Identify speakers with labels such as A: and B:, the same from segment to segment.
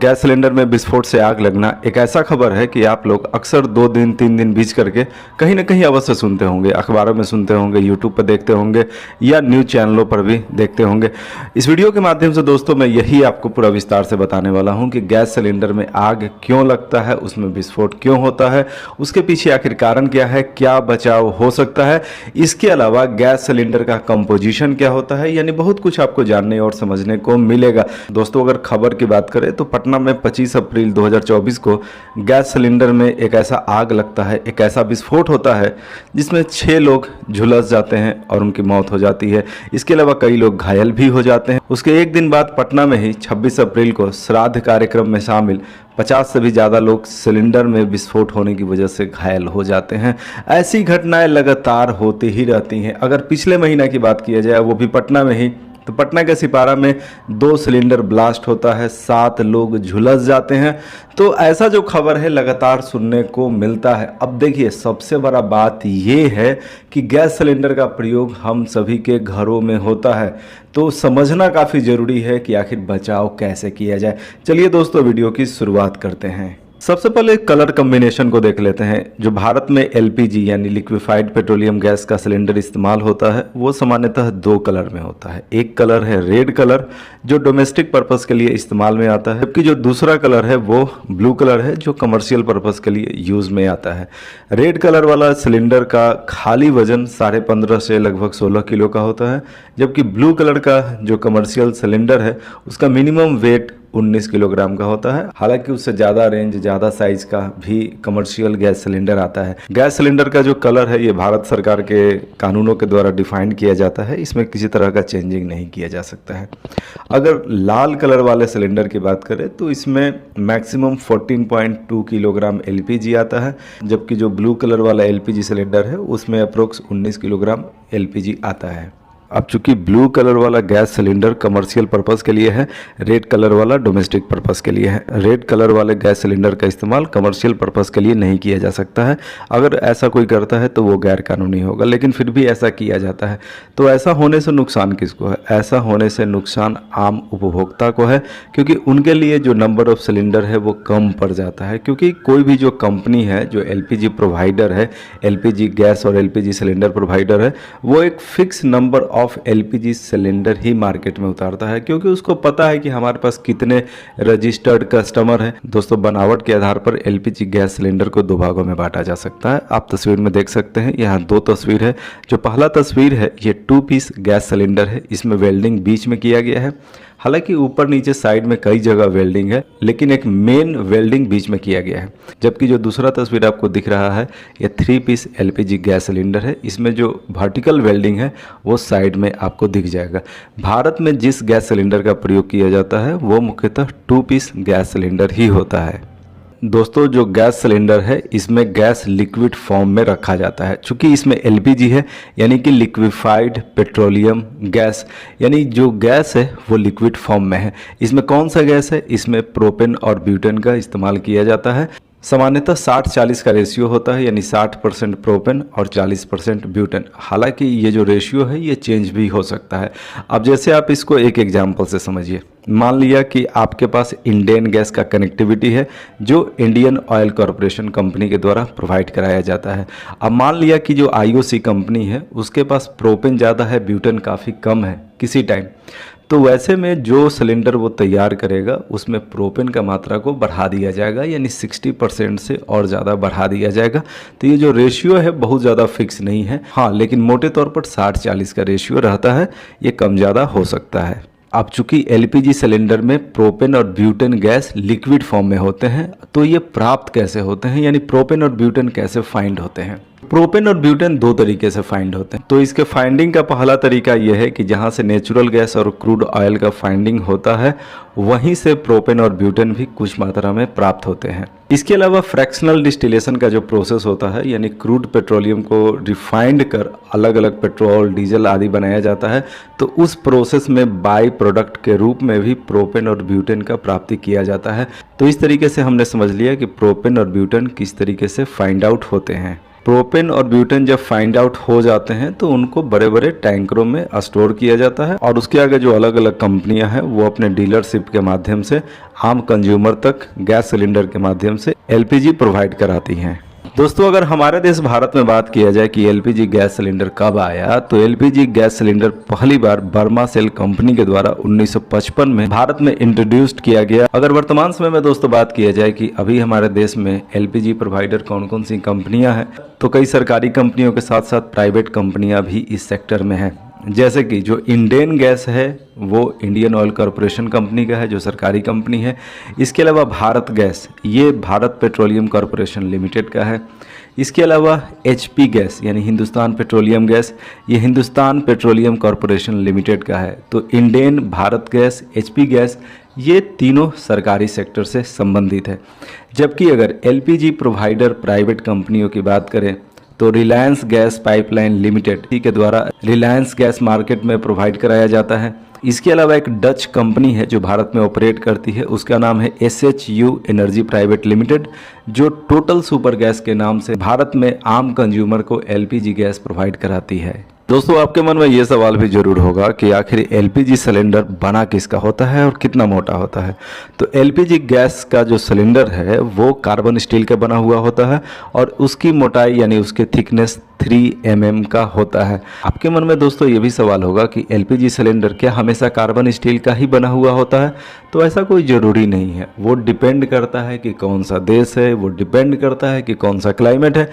A: Gas cylinder में विस्फोट से आग लगना एक ऐसा खबर है कि आप लोग अक्सर 2 दिन 3 दिन बीच करके कहीं ना कहीं अवश्य सुनते होंगे, अखबारों में सुनते होंगे, यूट्यूब पर देखते होंगे या न्यूज़ चैनलों पर भी देखते होंगे। इस वीडियो के माध्यम से दोस्तों मैं यही आपको पूरा विस्तार से बताने वाला हूं कि गैस सिलेंडर में आग क्यों लगता है, उसमें विस्फोट क्यों होता है, उसके पीछे आखिर कारण क्या है, क्या बचाव हो सकता है। इसके अलावा गैस सिलेंडर का कंपोजिशन क्या होता है, यानी बहुत कुछ आपको जानने और समझने को मिलेगा। दोस्तों अगर खबर की बात करें तो पटना में 25 अप्रैल 2024 को गैस सिलेंडर में एक ऐसा आग लगता है, एक ऐसा विस्फोट होता है जिसमें 6 लोग झुलस जाते हैं और उनकी मौत हो जाती है। इसके अलावा कई लोग घायल भी हो जाते हैं। उसके एक दिन बाद पटना में ही 26 अप्रैल को श्राद्ध कार्यक्रम में शामिल 50 से भी ज़्यादा लोग सिलेंडर में विस्फोट होने की वजह से घायल हो जाते हैं। ऐसी घटनाएं लगातार होती ही रहती हैं। अगर पिछले महीना की बात किया जाए वो भी पटना में ही, तो पटना के सिपारा में 2 सिलेंडर ब्लास्ट होता है, 7 लोग झुलस जाते हैं। तो ऐसा जो खबर है लगातार सुनने को मिलता है। अब देखिए सबसे बड़ा बात ये है कि गैस सिलेंडर का प्रयोग हम सभी के घरों में होता है, तो समझना काफ़ी ज़रूरी है कि आखिर बचाव कैसे किया जाए। चलिए दोस्तों वीडियो की शुरुआत करते हैं। सबसे पहले कलर कम्बिनेशन को देख लेते हैं। जो भारत में एलपीजी यानी लिक्विफाइड पेट्रोलियम गैस का सिलेंडर इस्तेमाल होता है वो सामान्यतः 2 कलर में होता है। एक कलर है रेड कलर जो डोमेस्टिक पर्पस के लिए इस्तेमाल में आता है, जबकि जो दूसरा कलर है वो ब्लू कलर है जो कमर्शियल पर्पस के लिए यूज़ में आता है। रेड कलर वाला सिलेंडर का खाली वजन 15.5 से लगभग 16 किलो का होता है, जबकि ब्लू कलर का जो कमर्शियल सिलेंडर है उसका मिनिमम वेट 19 किलोग्राम का होता है। हालांकि उससे ज़्यादा रेंज, ज़्यादा साइज का भी कमर्शियल गैस सिलेंडर आता है। गैस सिलेंडर का जो कलर है ये भारत सरकार के कानूनों के द्वारा डिफाइन किया जाता है, इसमें किसी तरह का चेंजिंग नहीं किया जा सकता है। अगर लाल कलर वाले सिलेंडर की बात करें तो इसमें मैक्सिमम 14.2 किलोग्राम एलपीजी आता है, जबकि जो ब्लू कलर वाला एलपीजी सिलेंडर है उसमें अप्रोक्स 19 किलोग्राम एलपीजी आता है। अब चूंकि ब्लू कलर वाला गैस सिलेंडर कमर्शियल पर्पस के लिए है, रेड कलर वाला डोमेस्टिक पर्पस के लिए है। रेड कलर वाले गैस सिलेंडर का इस्तेमाल कमर्शियल पर्पस के लिए नहीं किया जा सकता है। अगर ऐसा कोई करता है तो वो गैर कानूनी होगा, लेकिन फिर भी ऐसा किया जाता है। तो ऐसा होने से नुकसान किसको है? ऐसा होने से नुकसान आम उपभोक्ता को है, क्योंकि उनके लिए जो नंबर ऑफ सिलेंडर है वो कम पड़ जाता है। क्योंकि कोई भी जो कंपनी है, जो एलपीजी प्रोवाइडर है, एलपीजी गैस और एलपीजी सिलेंडर प्रोवाइडर है, वो एक fix number of LPG cylinder he market में उतारता है, क्योंकि उसको पता है कि हमारे पास कितने रजिस्टर्ड कस्टमर हैं। दोस्तों बनावट के आधार पर एलपीजी गैस सिलेंडर को 2 भागों में बांटा जा सकता है। आप तस्वीर में देख सकते हैं, यहाँ 2 तस्वीर है। जो पहला तस्वीर है ये 2 पीस गैस सिलेंडर है, इसमें वेल्डिंग बीच में किया गया है। हालांकि ऊपर नीचे साइड में कई जगह वेल्डिंग है, लेकिन एक मेन वेल्डिंग बीच में किया गया है। जबकि जो दूसरा तस्वीर आपको दिख रहा है ये 3 पीस एलपीजी गैस सिलेंडर है, इसमें जो वर्टिकल वेल्डिंग है वो साइड में आपको दिख जाएगा। भारत में जिस गैस सिलेंडर का प्रयोग किया जाता है वो मुख्यतः 2 पीस गैस सिलेंडर ही होता है। दोस्तों जो गैस सिलेंडर है इसमें गैस लिक्विड फॉर्म में रखा जाता है। चूँकि इसमें एलपीजी है यानी कि लिक्विफाइड पेट्रोलियम गैस, यानी जो गैस है वो लिक्विड फॉर्म में है। इसमें कौन सा गैस है? इसमें प्रोपेन और ब्यूटेन का इस्तेमाल किया जाता है। सामान्यतः 60-40 का रेशियो होता है, यानी 60% प्रोपेन और 40% ब्यूटेन। हालांकि ये जो रेशियो है ये चेंज भी हो सकता है। अब जैसे आप इसको एक एग्जांपल से समझिए। मान लिया कि आपके पास इंडियन गैस का कनेक्टिविटी है जो इंडियन ऑयल कॉरपोरेशन कंपनी के द्वारा प्रोवाइड कराया जाता है। अब मान लिया कि जो आईओसी कंपनी है उसके पास प्रोपेन ज़्यादा है, ब्यूटेन काफ़ी कम है किसी टाइम, तो वैसे में जो सिलेंडर वो तैयार करेगा उसमें प्रोपेन का मात्रा को बढ़ा दिया जाएगा, यानी 60% से और ज़्यादा बढ़ा दिया जाएगा। तो ये जो रेशियो है बहुत ज़्यादा फिक्स नहीं है, हाँ, लेकिन मोटे तौर पर 60-40 का रेशियो रहता है, ये कम ज़्यादा हो सकता है। अब चूंकि एलपीजी सिलेंडर में प्रोपेन और ब्यूटेन गैस लिक्विड फॉर्म में होते हैं, तो ये प्राप्त कैसे होते हैं, यानी प्रोपेन और ब्यूटेन कैसे फाइंड होते हैं? प्रोपेन और ब्यूटेन 2 तरीके से फाइंड होते हैं। तो इसके फाइंडिंग का पहला तरीका यह है कि जहां से नेचुरल गैस और क्रूड ऑयल का फाइंडिंग होता है वहीं से प्रोपेन और ब्यूटेन भी कुछ मात्रा में प्राप्त होते हैं। इसके अलावा फ्रैक्शनल डिस्टिलेशन का जो प्रोसेस होता है, यानी क्रूड पेट्रोलियम को रिफाइंड कर अलग अलग पेट्रोल, डीजल आदि बनाया जाता है, तो उस प्रोसेस में बाई प्रोडक्ट के रूप में भी प्रोपेन और ब्यूटेन का प्राप्ति किया जाता है। तो इस तरीके से हमने समझ लिया कि प्रोपेन और ब्यूटेन किस तरीके से फाइंड आउट होते हैं। प्रोपेन और ब्यूटेन जब फाइंड आउट हो जाते हैं तो उनको बड़े बड़े टैंकरों में स्टोर किया जाता है और उसके आगे जो अलग अलग कंपनियां हैं वो अपने डीलरशिप के माध्यम से आम कंज्यूमर तक गैस सिलेंडर के माध्यम से एलपीजी प्रोवाइड कराती हैं। दोस्तों, अगर हमारे देश भारत में बात किया जाए कि एलपीजी गैस सिलेंडर कब आया, तो एलपीजी गैस सिलेंडर पहली बार बर्मा सेल कंपनी के द्वारा 1955 में भारत में इंट्रोड्यूस्ड किया गया। अगर वर्तमान समय में दोस्तों बात किया जाए कि अभी हमारे देश में एलपीजी प्रोवाइडर कौन कौन सी कंपनियां हैं, तो कई सरकारी कंपनियों के साथ साथ प्राइवेट कंपनियां भी इस सेक्टर में हैं। जैसे कि जो इंडेन गैस है वो इंडियन ऑयल कॉरपोरेशन कंपनी का है, जो सरकारी कंपनी है। इसके अलावा भारत गैस, ये भारत पेट्रोलियम कॉरपोरेशन लिमिटेड का है। इसके अलावा एचपी गैस यानी हिंदुस्तान पेट्रोलियम गैस, ये हिंदुस्तान पेट्रोलियम कॉरपोरेशन लिमिटेड का है। तो Indane, Bharat gas, HP gas, ये तीनों सरकारी सेक्टर से संबंधित है। जबकि अगर एलपीजी प्रोवाइडर प्राइवेट कंपनियों की बात करें तो रिलायंस गैस पाइपलाइन लिमिटेड के द्वारा रिलायंस गैस मार्केट में प्रोवाइड कराया जाता है। इसके अलावा एक डच कंपनी है जो भारत में ऑपरेट करती है, उसका नाम है SHU एनर्जी प्राइवेट लिमिटेड, जो टोटल सुपर गैस के नाम से भारत में आम कंज्यूमर को एलपीजी गैस प्रोवाइड कराती है। दोस्तों, आपके मन में ये सवाल भी जरूर होगा कि आखिर एलपीजी सिलेंडर बना किसका होता है और कितना मोटा होता है। तो एलपीजी गैस का जो सिलेंडर है वो कार्बन स्टील का बना हुआ होता है और उसकी मोटाई यानी उसके थिकनेस 3 mm का होता है। आपके मन में दोस्तों ये भी सवाल होगा कि एलपीजी सिलेंडर क्या हमेशा कार्बन स्टील का ही बना हुआ होता है? तो ऐसा कोई ज़रूरी नहीं है। वो डिपेंड करता है कि कौन सा देश है, वो डिपेंड करता है कि कौन सा क्लाइमेट है।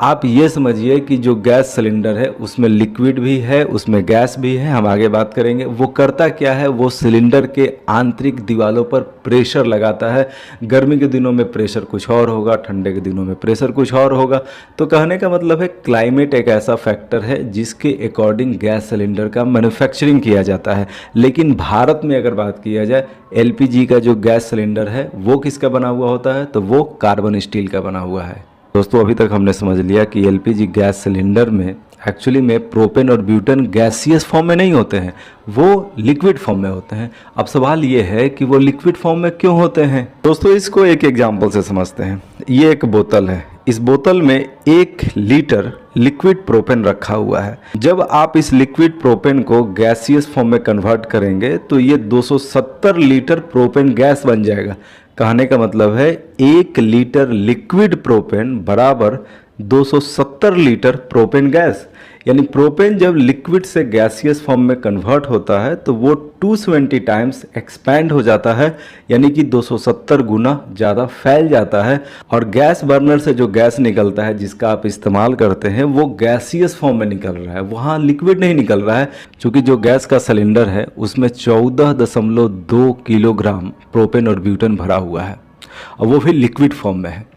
A: आप ये समझिए कि जो गैस सिलेंडर है उसमें लिक्विड भी है, उसमें गैस भी है, हम आगे बात करेंगे। वो करता क्या है, वो सिलेंडर के आंतरिक दीवारों पर प्रेशर लगाता है। गर्मी के दिनों में प्रेशर कुछ और होगा, ठंडे के दिनों में प्रेशर कुछ और होगा। तो कहने का मतलब है क्लाइमेट एक ऐसा फैक्टर है जिसके अकॉर्डिंग गैस सिलेंडर का मैन्युफैक्चरिंग किया जाता है। लेकिन भारत में अगर बात किया जाए, एलपीजी का जो गैस सिलेंडर है वो किसका बना हुआ होता है? तो वो कार्बन स्टील का बना हुआ है। दोस्तों, अभी तक हमने समझ लिया कि एलपीजी गैस सिलेंडर में एक्चुअली में प्रोपेन और ब्यूटेन गैसियस फॉर्म में नहीं होते हैं, वो लिक्विड फॉर्म में होते हैं। अब सवाल ये है कि वो लिक्विड फॉर्म में क्यों होते हैं? दोस्तों, इसको एक एग्जांपल से समझते हैं। ये एक बोतल है, इस बोतल में 1 लीटर लिक्विड प्रोपेन रखा हुआ है। जब आप इस लिक्विड प्रोपेन को गैसियस फॉर्म में कन्वर्ट करेंगे तो ये 270 लीटर प्रोपेन गैस बन जाएगा। कहने का मतलब है 1 लीटर लिक्विड प्रोपेन बराबर 270 लीटर प्रोपेन गैस। यानी प्रोपेन जब लिक्विड से गैसियस फॉर्म में कन्वर्ट होता है तो वो 220 टाइम्स एक्सपैंड हो जाता है, यानी कि 270 गुना ज़्यादा फैल जाता है। और गैस बर्नर से जो गैस निकलता है जिसका आप इस्तेमाल करते हैं वो गैसियस फॉर्म में निकल रहा है, वहाँ लिक्विड नहीं निकल रहा है। क्योंकि जो गैस का सिलेंडर है उसमें 14.2 किलोग्राम प्रोपेन और ब्यूटेन भरा हुआ है और वो भी लिक्विड फॉर्म में है।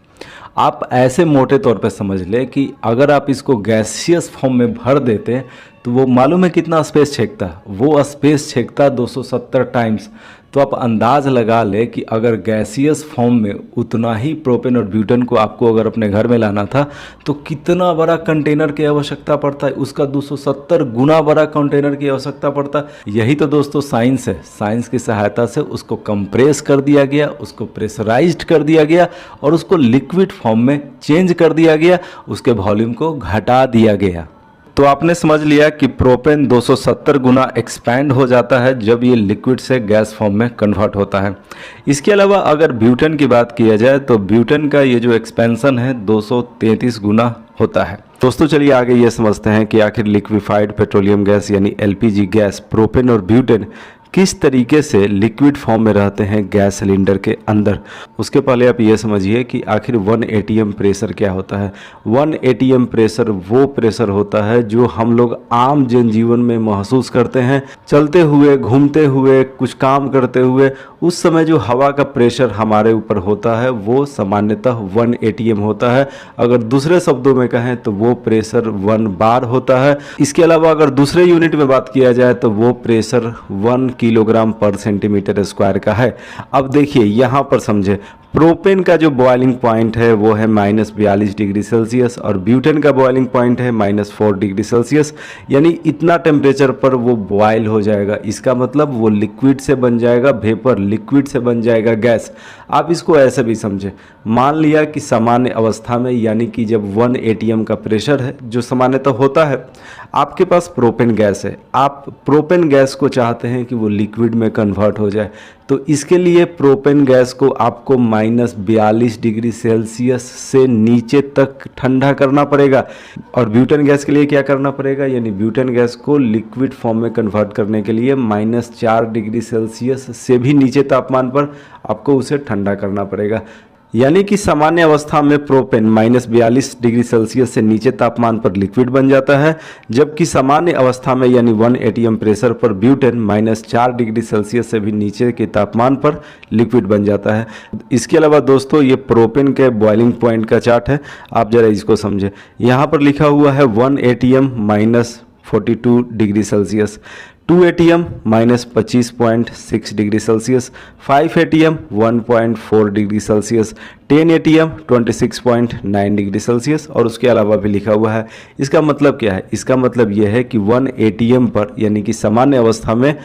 A: आप ऐसे मोटे तौर पे समझ लें कि अगर आप इसको गैसियस फॉर्म में भर देते तो वो मालूम है कितना स्पेस छेकता? वो स्पेस छेकता 270 टाइम्स। तो आप अंदाज लगा ले कि अगर गैसियस फॉर्म में उतना ही प्रोपेन और ब्यूटेन को आपको अगर अपने घर में लाना था तो कितना बड़ा कंटेनर की आवश्यकता पड़ता है, उसका 270 गुना बड़ा कंटेनर की आवश्यकता पड़ता है। यही तो दोस्तों साइंस है। साइंस की सहायता से उसको कंप्रेस कर दिया गया, उसको प्रेशराइज्ड कर दिया गया और उसको लिक्विड फॉर्म में चेंज कर दिया गया, उसके वॉल्यूम को घटा दिया गया। तो आपने समझ लिया कि प्रोपेन 270 गुना एक्सपैंड हो जाता है जब ये लिक्विड से गैस फॉर्म में कन्वर्ट होता है। इसके अलावा अगर ब्यूटेन की बात किया जाए तो ब्यूटेन का ये जो एक्सपेंशन है 233 गुना होता है। दोस्तों, चलिए आगे ये समझते हैं कि आखिर लिक्विफाइड पेट्रोलियम गैस यानी एलपीजी गैस, प्रोपेन और ब्यूटेन किस तरीके से लिक्विड फॉर्म में रहते हैं गैस सिलेंडर के अंदर। उसके पहले आप ये समझिए कि आखिर 1 ATM प्रेशर क्या होता है। 1 ATM प्रेशर वो प्रेशर होता है जो हम लोग आम जनजीवन में महसूस करते हैं, चलते हुए, घूमते हुए, कुछ काम करते हुए। उस समय जो हवा का प्रेशर हमारे ऊपर होता है वो सामान्यतः 1 ATM होता है। अगर दूसरे शब्दों में कहें तो वो प्रेशर 1 बार होता है। इसके अलावा अगर दूसरे यूनिट में बात किया जाए तो वो प्रेशर 1 किलोग्राम पर सेंटीमीटर स्क्वायर का है। अब देखिए यहाँ पर समझे, प्रोपेन का जो बॉइलिंग पॉइंट है वो है -42 डिग्री सेल्सियस और ब्यूटेन का बॉइलिंग पॉइंट है -4 डिग्री सेल्सियस। यानी इतना टेम्परेचर पर वो बॉयल हो जाएगा। इसका मतलब वो लिक्विड से बन जाएगा वेपर, लिक्विड से बन जाएगा गैस। आप इसको ऐसे भी समझें, मान लिया कि सामान्य अवस्था में यानी कि जब 1 atm का प्रेशर है जो सामान्यतः होता है, आपके पास प्रोपेन गैस है। आप प्रोपेन गैस को चाहते हैं कि वो लिक्विड में कन्वर्ट हो जाए, तो इसके लिए प्रोपेन गैस को आपको -42 डिग्री सेल्सियस से नीचे तक ठंडा करना पड़ेगा। और ब्यूटेन गैस के लिए क्या करना पड़ेगा, यानी ब्यूटेन गैस को लिक्विड फॉर्म में कन्वर्ट करने के लिए -4 डिग्री सेल्सियस से भी नीचे तापमान पर आपको उसे ठंडा करना पड़ेगा। यानी कि सामान्य अवस्था में प्रोपेन -42 डिग्री सेल्सियस से नीचे तापमान पर लिक्विड बन जाता है, जबकि सामान्य अवस्था में यानी 1 atm प्रेशर पर ब्यूटेन -4 डिग्री सेल्सियस से भी नीचे के तापमान पर लिक्विड बन जाता है। इसके अलावा दोस्तों ये प्रोपेन के बॉइलिंग पॉइंट का चार्ट है, आप जरा इसको समझें। यहाँ पर लिखा हुआ है 1 atm -42 degree Celsius, 2 atm -25.6 degree Celsius, 5 atm 1.4 degree Celsius, 10 atm 26.9 degree Celsius और उसके अलावा भी लिखा हुआ है। इसका मतलब क्या है, इसका मतलब यह है कि 1 atm पर यानी कि सामान्य अवस्था में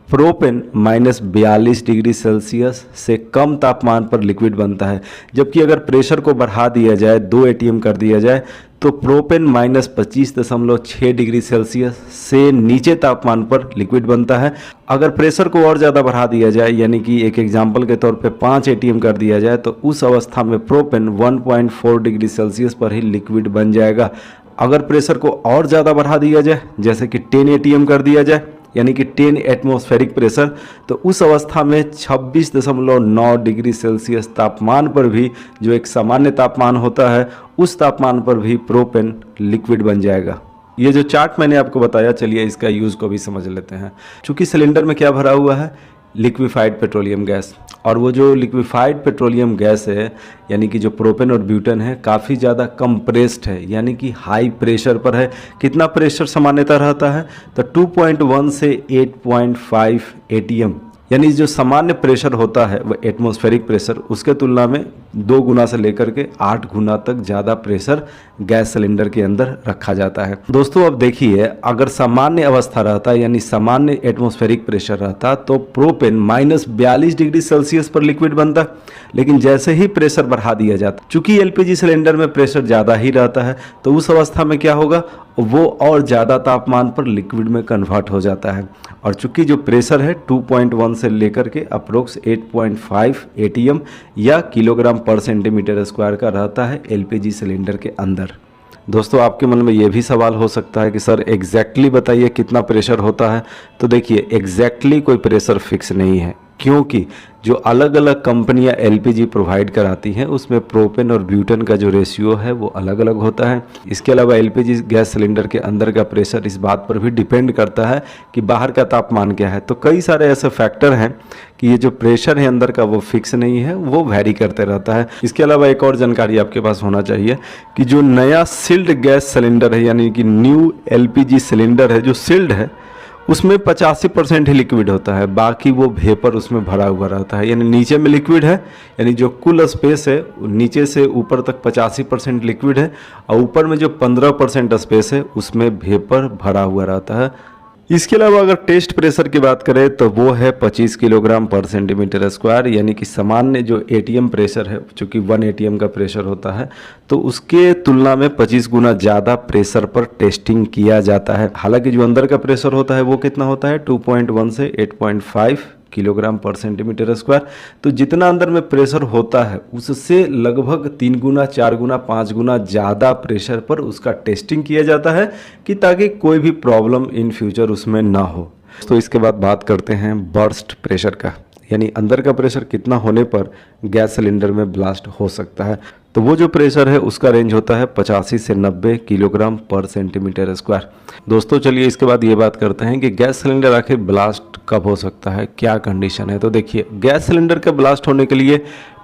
A: प्रोपेन -42 डिग्री सेल्सियस से कम तापमान पर लिक्विड बनता है, जबकि अगर प्रेशर को बढ़ा दिया जाए, 2 atm कर दिया जाए, तो प्रोपेन -25.6 डिग्री सेल्सियस से नीचे तापमान पर लिक्विड बनता है। अगर प्रेशर को और ज़्यादा बढ़ा दिया जाए, यानी कि एक एग्जाम्पल के तौर पे 5 atm कर दिया जाए, तो उस अवस्था में प्रोपेन 1.4 डिग्री सेल्सियस पर ही लिक्विड बन जाएगा। अगर प्रेशर को और ज़्यादा बढ़ा दिया जाए, जैसे कि 10 atm कर दिया जाए, यानी कि 10 एटमॉस्फेरिक प्रेशर, तो उस अवस्था में 26.9 डिग्री सेल्सियस तापमान पर भी, जो एक सामान्य तापमान होता है, उस तापमान पर भी प्रोपेन लिक्विड बन जाएगा। ये जो चार्ट मैंने आपको बताया, चलिए इसका यूज़ को भी समझ लेते हैं। चूँकि सिलेंडर में क्या भरा हुआ है, लिक्विफाइड पेट्रोलियम गैस, और वो जो लिक्विफाइड पेट्रोलियम गैस है यानी कि जो प्रोपेन और ब्यूटेन है, काफ़ी ज़्यादा कंप्रेस्ड है, यानी कि हाई प्रेशर पर है। कितना प्रेशर सामान्यतः रहता है, तो 2.1 से 8.5 atm, यानी जो सामान्य प्रेशर होता है वह एटमॉस्फेरिक प्रेशर, उसके तुलना में 2 गुना से लेकर के 8 गुना तक ज़्यादा प्रेशर गैस सिलेंडर के अंदर रखा जाता है। दोस्तों अब देखिए, अगर सामान्य अवस्था रहता यानी सामान्य एटमॉस्फेरिक प्रेशर रहता तो प्रोपेन -42 डिग्री सेल्सियस पर लिक्विड बनता, लेकिन जैसे ही प्रेशर बढ़ा दिया जाता, चूंकि एलपीजी सिलेंडर में प्रेशर ज़्यादा ही रहता है, तो उस अवस्था में क्या होगा, वो और ज़्यादा तापमान पर लिक्विड में कन्वर्ट हो जाता है। और चूंकि जो प्रेशर है 2.1 से लेकर के अप्रोक्स 8.5 atm या किलोग्राम पर सेंटीमीटर स्क्वायर का रहता है एलपीजी सिलेंडर के अंदर। दोस्तों आपके मन में ये भी सवाल हो सकता है कि सर एग्जैक्टली बताइए कितना प्रेशर होता है। तो देखिए, एग्जैक्टली कोई प्रेशर फिक्स नहीं है, क्योंकि जो अलग अलग कंपनियां एलपीजी प्रोवाइड कराती हैं उसमें प्रोपेन और ब्यूटेन का जो रेशियो है वो अलग अलग होता है। इसके अलावा एलपीजी गैस सिलेंडर के अंदर का प्रेशर इस बात पर भी डिपेंड करता है कि बाहर का तापमान क्या है। तो कई सारे ऐसे फैक्टर हैं कि ये जो प्रेशर है अंदर का वो फिक्स नहीं है, वो वैरी करते रहता है। इसके अलावा एक और जानकारी आपके पास होना चाहिए कि जो नया सील्ड गैस सिलेंडर है यानी कि न्यू एलपीजी सिलेंडर है, जो सील्ड है उसमें 85% ही लिक्विड होता है, बाकी वो वेपर उसमें भरा हुआ रहता है। यानी नीचे में लिक्विड है, यानी जो कुल स्पेस है नीचे से ऊपर तक 85% लिक्विड है, और ऊपर में जो 15% स्पेस है उसमें वेपर भरा हुआ रहता है। इसके अलावा अगर टेस्ट प्रेशर की बात करें तो वो है 25 किलोग्राम पर सेंटीमीटर स्क्वायर, यानी कि सामान्य जो एटीएम प्रेशर है, चूँकि 1 atm का प्रेशर होता है, तो उसके तुलना में 25 गुना ज़्यादा प्रेशर पर टेस्टिंग किया जाता है। हालांकि जो अंदर का प्रेशर होता है वो कितना होता है, 2.1 से 8.5 किलोग्राम पर सेंटीमीटर स्क्वायर। तो जितना अंदर में प्रेशर होता है उससे लगभग 3 गुना 4 गुना 5 गुना ज़्यादा प्रेशर पर उसका टेस्टिंग किया जाता है कि ताकि कोई भी प्रॉब्लम इन फ्यूचर उसमें ना हो। तो इसके बाद बात करते हैं बर्स्ट प्रेशर का, यानी अंदर का प्रेशर कितना होने पर गैस सिलेंडर में ब्लास्ट हो सकता है। तो वो जो प्रेशर है उसका रेंज होता है 85 से 90 किलोग्राम पर सेंटीमीटर स्क्वायर। दोस्तों चलिए इसके बाद ये बात करते हैं कि गैस सिलेंडर आखिर ब्लास्ट कब हो सकता है, क्या कंडीशन है। तो देखिए, गैस सिलेंडर का ब्लास्ट होने के लिए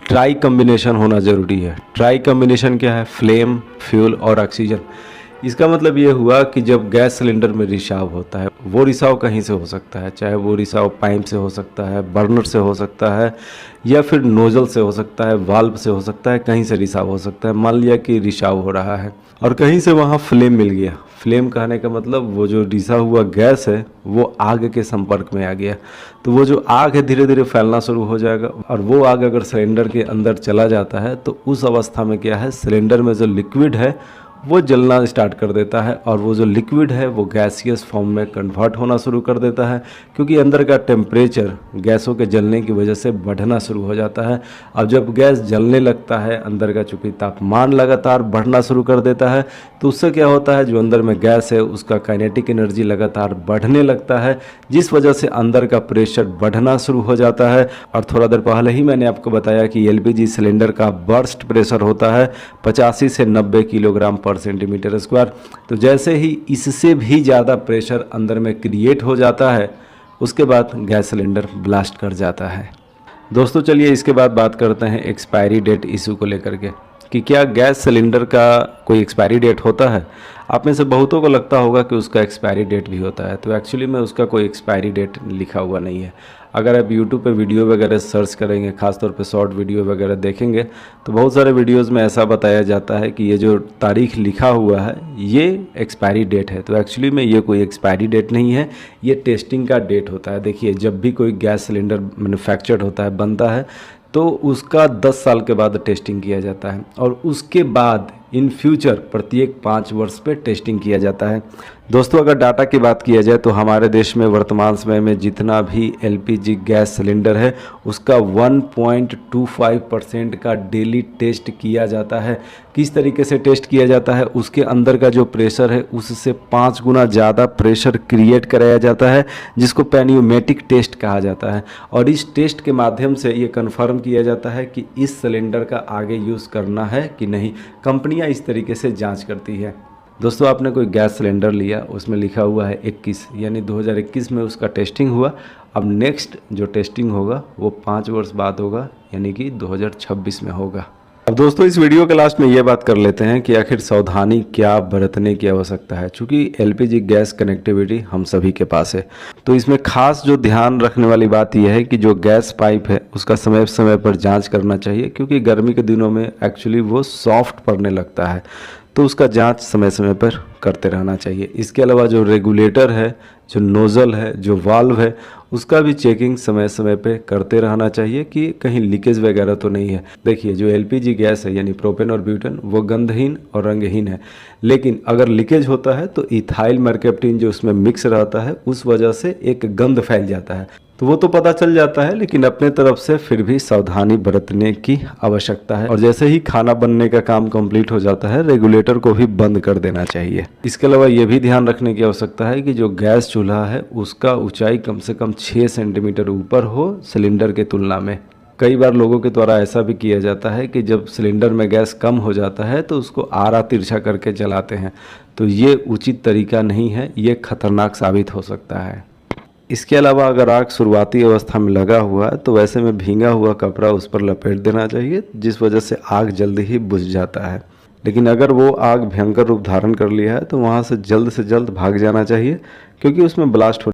A: ट्राई कॉम्बिनेशन होना ज़रूरी है। ट्राई कॉम्बिनेशन क्या है, फ्लेम, फ्यूल और ऑक्सीजन। इसका मतलब ये हुआ कि जब गैस सिलेंडर में रिसाव होता है, वो रिसाव कहीं से हो सकता है, चाहे वो रिसाव पाइप से हो सकता है, बर्नर से हो सकता है, या फिर नोजल से हो सकता है, वाल्व से हो सकता है, कहीं से रिसाव हो सकता है। मान लिया कि रिसाव हो रहा है और कहीं से वहाँ फ्लेम मिल गया। फ्लेम कहने का मतलब वो जो रिसा हुआ गैस है वो आग के संपर्क में आ गया, तो वो जो आग है धीरे धीरे फैलना शुरू हो जाएगा, और वो आग अगर सिलेंडर के अंदर चला जाता है तो उस अवस्था में क्या है, सिलेंडर में जो लिक्विड है वो जलना स्टार्ट कर देता है, और वो जो लिक्विड है वो गैसियस फॉर्म में कन्वर्ट होना शुरू कर देता है, क्योंकि अंदर का टेम्परेचर गैसों के जलने की वजह से बढ़ना शुरू हो जाता है। अब जब गैस जलने लगता है, अंदर का चूँकि तापमान लगातार बढ़ना शुरू कर देता है, तो उससे क्या होता है, जो अंदर में गैस है उसका काइनेटिक एनर्जी लगातार बढ़ने लगता है, जिस वजह से अंदर का प्रेशर बढ़ना शुरू हो जाता है। और थोड़ा देर पहले ही मैंने आपको बताया कि एलपीजी सिलेंडर का बर्स्ट प्रेशर होता है 85 से 90 किलोग्राम पर सेंटीमीटर स्क्वायर। तो जैसे ही इससे भी ज़्यादा प्रेशर अंदर में क्रिएट हो जाता है, उसके बाद गैस सिलेंडर ब्लास्ट कर जाता है। दोस्तों चलिए इसके बाद बात करते हैं एक्सपायरी डेट इशू को लेकर के, कि क्या गैस सिलेंडर का कोई एक्सपायरी डेट होता है। आप में से बहुतों को लगता होगा कि उसका एक्सपायरी डेट भी होता है, तो एक्चुअली में उसका कोई एक्सपायरी डेट लिखा हुआ नहीं है। अगर आप YouTube पे वीडियो वगैरह सर्च करेंगे, ख़ासतौर पे शॉर्ट वीडियो वगैरह देखेंगे, तो बहुत सारे वीडियोस में ऐसा बताया जाता है कि ये जो तारीख लिखा हुआ है ये एक्सपायरी डेट है। तो एक्चुअली में ये कोई एक्सपायरी डेट नहीं है, ये टेस्टिंग का डेट होता है। देखिए, जब भी कोई गैस सिलेंडर मैन्युफैक्चर्ड होता है, बनता है, तो उसका 10 साल के बाद टेस्टिंग किया जाता है, और उसके बाद इन फ्यूचर प्रत्येक 5 वर्ष पे टेस्टिंग किया जाता है। दोस्तों अगर डाटा की बात किया जाए तो हमारे देश में वर्तमान समय में जितना भी एलपीजी गैस सिलेंडर है उसका 1.25% का डेली टेस्ट किया जाता है। किस तरीके से टेस्ट किया जाता है, उसके अंदर का जो प्रेशर है उससे 5 गुना ज़्यादा प्रेशर क्रिएट कराया जाता है, जिसको पेन्यूमेटिक टेस्ट कहा जाता है। और इस टेस्ट के माध्यम से ये कन्फर्म किया जाता है कि इस सिलेंडर का आगे यूज़ करना है कि नहीं। कंपनियां इस तरीके से जांच करती है। दोस्तों आपने कोई गैस सिलेंडर लिया, उसमें लिखा हुआ है 21, यानी 2021 में उसका टेस्टिंग हुआ। अब नेक्स्ट जो टेस्टिंग होगा वो 5 वर्ष बाद होगा, यानी कि 2026 में होगा। अब दोस्तों इस वीडियो के लास्ट में ये बात कर लेते हैं कि आखिर सावधानी क्या बरतने की आवश्यकता है, क्योंकि एलपीजी गैस कनेक्टिविटी हम सभी के पास है। तो इसमें खास जो ध्यान रखने वाली बात यह है कि जो गैस पाइप है उसका समय समय पर जांच करना चाहिए, क्योंकि गर्मी के दिनों में एक्चुअली वो सॉफ्ट पड़ने लगता है, तो उसका जांच समय समय पर करते रहना चाहिए। इसके अलावा जो रेगुलेटर है, जो नोज़ल है, जो वाल्व है, उसका भी चेकिंग समय समय पे करते रहना चाहिए कि कहीं लीकेज वगैरह तो नहीं है। देखिए जो एलपीजी गैस है यानी प्रोपेन और ब्यूटेन वो गंधहीन और रंगहीन है, लेकिन अगर लीकेज होता है तो इथाइल मरकैप्टिन जो उसमें मिक्स रहता है उस वजह से एक गंध फैल जाता है, तो वो तो पता चल जाता है, लेकिन अपने तरफ से फिर भी सावधानी बरतने की आवश्यकता है। और जैसे ही खाना बनने का काम कंप्लीट हो जाता है रेगुलेटर को भी बंद कर देना चाहिए। इसके अलावा ये भी ध्यान रखने की आवश्यकता है कि जो गैस चूल्हा है उसका ऊंचाई कम से कम 6 सेंटीमीटर ऊपर हो सिलेंडर के तुलना में। कई बार लोगों के द्वारा ऐसा भी किया जाता है कि जब सिलेंडर में गैस कम हो जाता है तो उसको आरा तिरछा करके जलाते हैं, तो ये उचित तरीका नहीं है, ये खतरनाक साबित हो सकता है। इसके अलावा अगर आग शुरुआती अवस्था में लगा हुआ है तो वैसे में भींगा हुआ कपड़ा उस पर लपेट देना चाहिए, जिस वजह से आग जल्दी ही बुझ जाता है। लेकिन अगर वो आग भयंकर रूप धारण कर लिया है तो वहाँ से जल्द भाग जाना चाहिए, क्योंकि उसमें ब्लास्ट